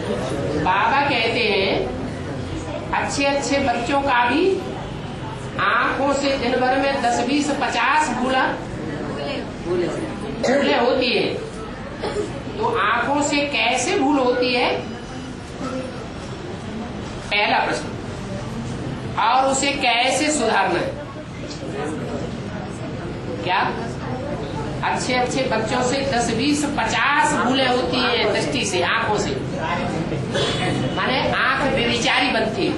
बाबा कहते हैं अच्छे अच्छे बच्चों का भी आंखों से दिन भर में 10, 20, 50 भूलें होती है। तो आंखों से कैसे भूल होती है, पहला प्रश्न, और उसे कैसे सुधारना है? क्या अच्छे अच्छे बच्चों से 10, 20, 50 भूलें होती है दृष्टि से, आंखों से, माने आंख बेविचारी बनती है।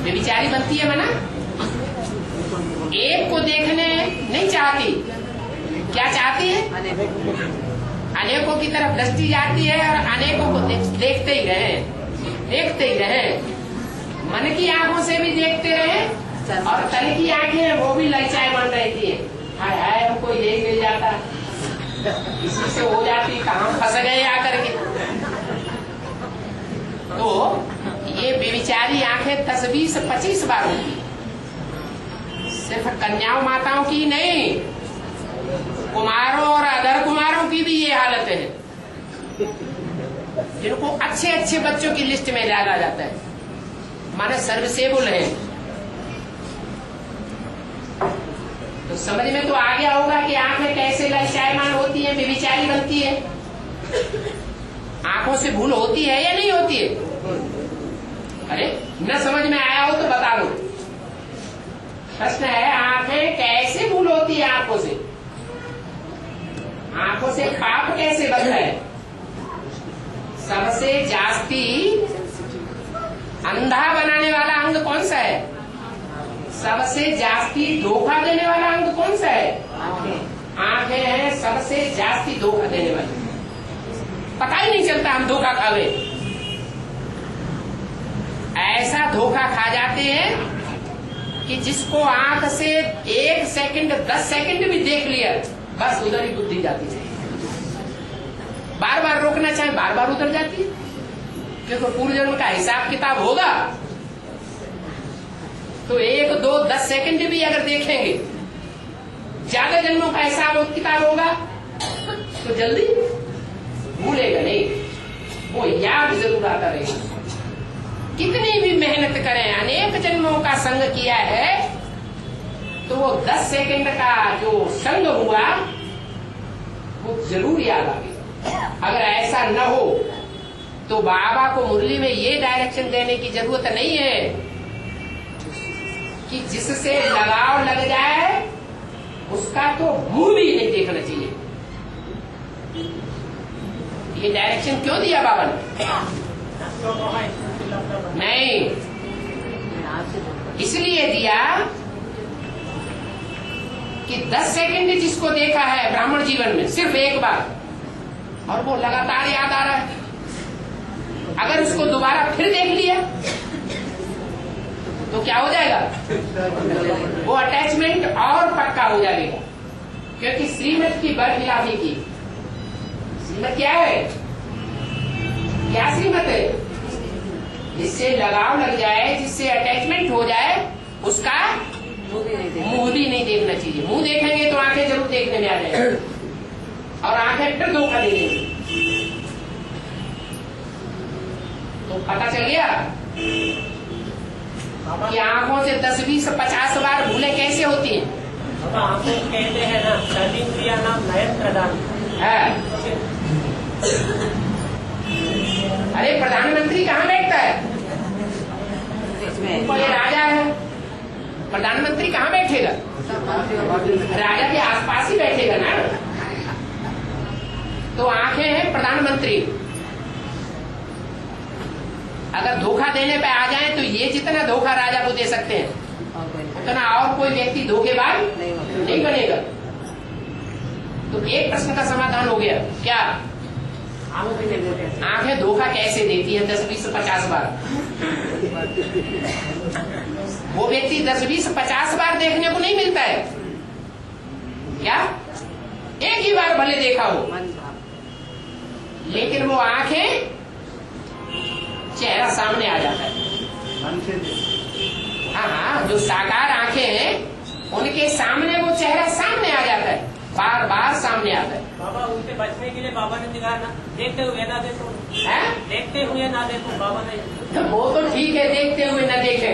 बेविचारी बनती है माना एक को देखने नहीं चाहती, क्या चाहती है? अनेकों की तरफ दृष्टि जाती है और अनेकों को देखते ही रहे, देखते ही रहे। मन की आंखों से भी देखते रहे और तन की आंखें वो भी ललचाए बन रहती है। हाय हाय हम कोई देख मिल जाता, इसी से हो जाती, कहाँ फंस गए आकर के। तो ये बेविचारी आंखें 10, 20, 25 बार होती, सिर्फ कन्याओं माताओं की नहीं, कुमारों और अधर कुमारों की भी ये हालत है, जिनको अच्छे अच्छे बच्चों की लिस्ट में डाला जाता है, माने सर्विसेबल है। तो समझ में तो आ गया होगा कि आंखें कैसे ललचायमान होती है, बेविचारी बनती है। आंखों से भूल होती है या नहीं होती है? अरे न समझ में आया हो तो बता दो। प्रश्न है आंखें कैसे भूल होती है? आंखों से, आंखों से पाप कैसे बनता है? सबसे जास्ती अंधा बनाने वाला अंग कौन सा है? सबसे जास्ती धोखा देने वाला अंग कौन सा है? आंखें हैं सबसे जास्ती धोखा देने वाली। पता ही नहीं चलता हम धोखा खावे, ऐसा धोखा खा जाते हैं कि जिसको आंख से 1 सेकंड 10 सेकंड भी देख लिया बस उधर ही बुद्धि जाती है। बार बार रोकना चाहे बार बार उधर जाती है, क्योंकि पूर्व जन्म का हिसाब किताब होगा तो 1, 2, 10 सेकंड भी अगर देखेंगे, ज्यादा जन्मों का हिसाब किताब होगा तो जल्दी भूलेगा नहीं, वो याद जरूर आता रहेगा। कितनी भी मेहनत करें, अनेक जन्मों का संग किया है तो वो 10 सेकंड का जो संग हुआ वो जरूर याद आ गया। अगर ऐसा न हो तो बाबा को मुरली में ये डायरेक्शन देने की जरूरत नहीं है कि जिससे लगाव लग जाए उसका तो मुंह भी नहीं देखना चाहिए। ये डायरेक्शन क्यों दिया बाबा ने? नहीं, इसलिए दिया कि 10 सेकंड जिसको देखा है ब्राह्मण जीवन में सिर्फ एक बार और वो लगातार याद आ रहा है, अगर उसको दोबारा फिर देख लिया तो क्या हो जाएगा? वो अटैचमेंट और पक्का हो जाएगा। क्योंकि श्रीमत की बरखिलाफी की। श्रीमत क्या है? क्या श्रीमत है? जिससे लगाव लग जाए, जिससे अटैचमेंट हो जाए, उसका मुंह भी नहीं देखना चाहिए। मुंह देखेंगे तो आंखें जरूर देखने में आ जाएंगी और आंखें फिर धोखा दे देंगी। तो पता चल गया कि आंखों से 10, 20, 50 बार भूलें कैसे होती हैं। आंखों कहते हैं ना, सर्विंद्रिया नाम नयन प्रधान है। अरे प्रधानमंत्री कहाँ बैठता है? ये राजा है, प्रधानमंत्री कहाँ बैठेगा? राजा के आसपास ही बैठेगा ना। तो आंखें हैं प्रधानमंत्री। अगर धोखा देने पे आ जाए तो ये जितना धोखा राजा को दे सकते हैं उतना और कोई व्यक्ति धोखेबाज नहीं बनेगा। तो एक प्रश्न का समाधान हो गया। क्या? आंखें धोखा कैसे देती है 10, 20, 50 बार? वो व्यक्ति 10, 20, 50 बार देखने को नहीं मिलता है। क्या? एक ही बार भले देखा हो, लेकिन वो आंखें चेहरा सामने आ जाता है। हाँ, जो साकार आंखें हैं उनके सामने वो चेहरा सामने आ जाता है, बार बार सामने आता है। बाबा उनसे बचने के लिए बाबा ने दिखाया ना, देखते हुए ना देखो। देखते हुए ना देखो बाबा ने। वो तो ठीक है, देखते हुए न देखे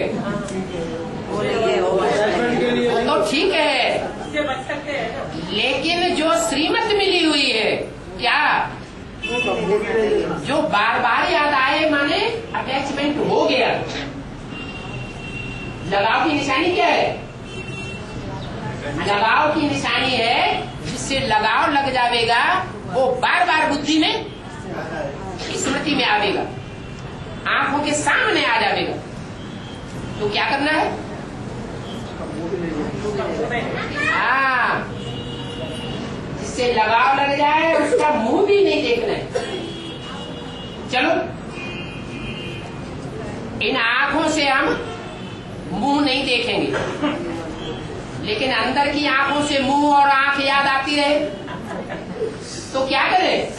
तो ठीक है, इससे बच सकते हैं ना। लेकिन जो श्रीमत मिली हुई है क्या, जो बार बार याद आए माने अटैचमेंट हो गया। लगाव की निशानी क्या है? लगाव की निशानी है जिससे लगाव लग जाएगा, वो बार बार बुद्धि में स्मृति में आवेगा, आंखों के सामने आ जाएगा। तो क्या करना है? हाँ, जिससे लगाव लग जाए उसका मुंह भी नहीं देखना है। चलो, इन आंखों से हम मुंह नहीं देखेंगे, लेकिन अंदर की आंखों से मुंह और आंख याद आती रहे तो क्या करें?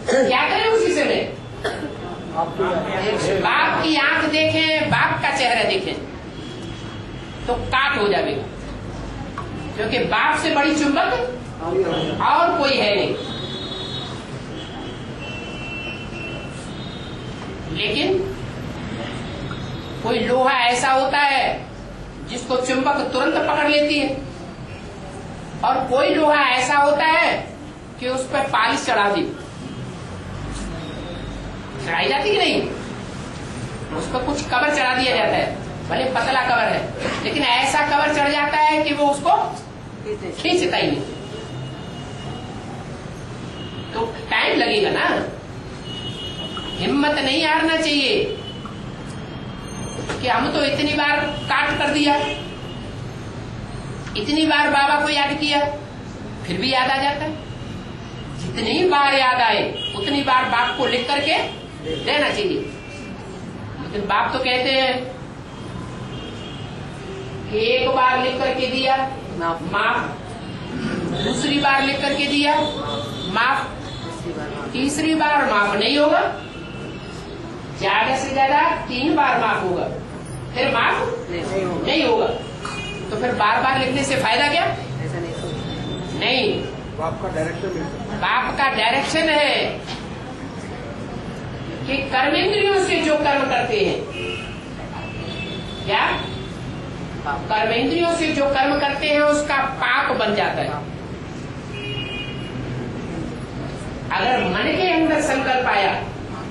क्या करें उसी समय? बाप की आंख देखें, बाप का चेहरा देखें तो काट हो जाएगा, क्योंकि बाप से बड़ी चुंबक और कोई है नहीं। लेकिन कोई लोहा ऐसा होता है जिसको चुंबक तुरंत पकड़ लेती है, और कोई लोहा ऐसा होता है कि उस पर पालिश चढ़ा दी, चढ़ाई जाती कि नहीं, उस पर कुछ कवर चढ़ा दिया जाता है, भले पतला कवर है, लेकिन ऐसा कवर चढ़ जाता है कि वो उसको खींचता ही नहीं। तो टाइम लगेगा ना, हिम्मत नहीं हारना चाहिए कि हम तो इतनी बार काट कर दिया, इतनी बार बाबा को याद किया, फिर भी याद आ जाता है। जितनी बार याद आए उतनी बार बाप को लिख करके देना चाहिए। लेकिन बाप तो कहते हैं कि एक बार लिख करके दिया माफ, दूसरी बार लिख करके दिया माफ, तीसरी बार माफ नहीं होगा, ज्यादा से ज्यादा 3 बार माफ होगा, फिर माफ नहीं होगा। तो फिर बार बार लिखने से फायदा क्या? ऐसा नहीं, बाप का डायरेक्शन, बाप का डायरेक्शन है कि कर्मेंद्रियों से जो कर्म करते हैं, क्या कर्मेंद्रियों से जो कर्म करते हैं उसका पाप बन जाता है। अगर मन के अंदर संकल्प आया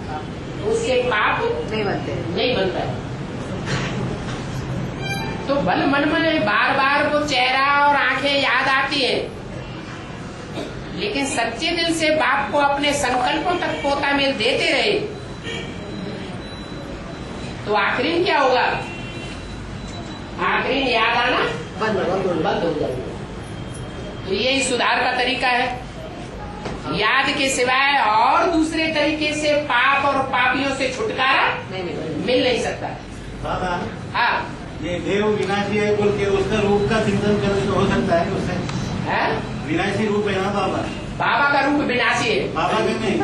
तो उससे पाप नहीं बनता है। तो भल मन में बार बार वो चेहरा और आंखें याद आती है, लेकिन सच्चे दिल से बाप को अपने संकल्पों तक पोता मेल देते रहे तो आखिरी क्या होगा? आखिरी याद आना बंद हो जाएगा। तो यही सुधार का तरीका है। याद के सिवाय और दूसरे तरीके से पाप और पापियों से छुटकारा मिल नहीं सकता। बाबा, हाँ, ये देव विनाशी है बोल के उसका रूप का चिंतन करने हो सकता है उससे? है? विनाशी रूप है ना बाबा? बाबा का रूप विनाशी है। बाबा का नहीं,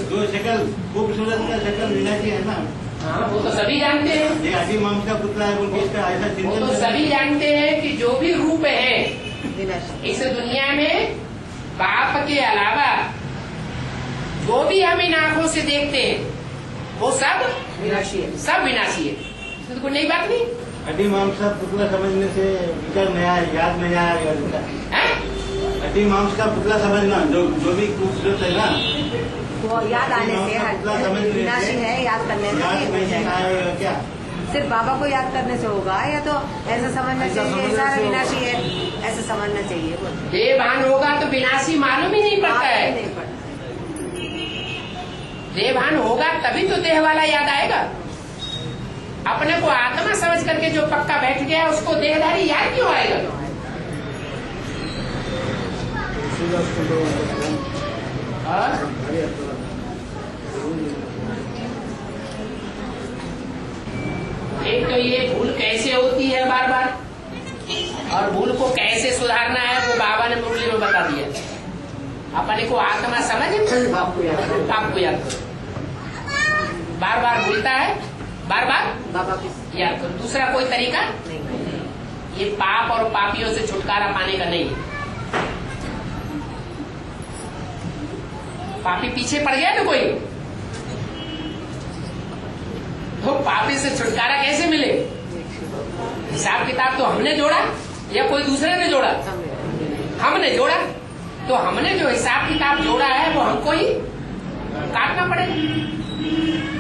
जो शक्ल खूबसूरत का शक्ल विनाशी है ना। हाँ, वो तो सभी जानते हैं। ये आदि माम का पुतला है बोल के इसका ऐसा वो चिंतन तो सभी जानते हैं कि जो भी रूप है इस दुनिया में बाप के अलावा जो भी हम इन आंखों से देखते हैं वो सब विनाशी है, सब विनाशी है। इसमें तो कोई नई बात नहीं। अड्डी मांस का पुतला समझने से विचार नया याद नहीं आएगा। अड्डी मांस का पुतला समझना जो भी खूबसूरत है ना, वो याद आने से विनाशी है, याद करने से नहीं आएगा क्या? सिर्फ बाबा को याद करने से होगा, या तो ऐसा समझना चाहिए सारा विनाशी है, ऐसा समझना चाहिए। देवभान होगा तो विनाशी मालूम ही नहीं पड़ता है। नहीं पड़ता। देवभान होगा तभी तो देह वाला याद आएगा। अपने को आत्मा समझ करके जो पक्का बैठ गया उसको देहधारी याद क्यों आएगा? एक तो ये भूल कैसे होती है बार बार, और भूल को कैसे सुधारना है वो बाबा ने मुरली में बता दिया। अपने को आत्मा समझ आपको याद करो। बार बार भूलता है, बार बार बाबा याद करो। दूसरा कोई तरीका नहीं। ये पाप और पापियों से छुटकारा पाने का नहीं है। पापी पीछे पड़ गया ना कोई, तो पापी से छुटकारा कैसे मिले? हिसाब किताब तो हमने जोड़ा या कोई दूसरे ने जोड़ा? हमने जोड़ा। तो हमने जो हिसाब किताब जोड़ा है वो हमको ही काटना पड़ेगा।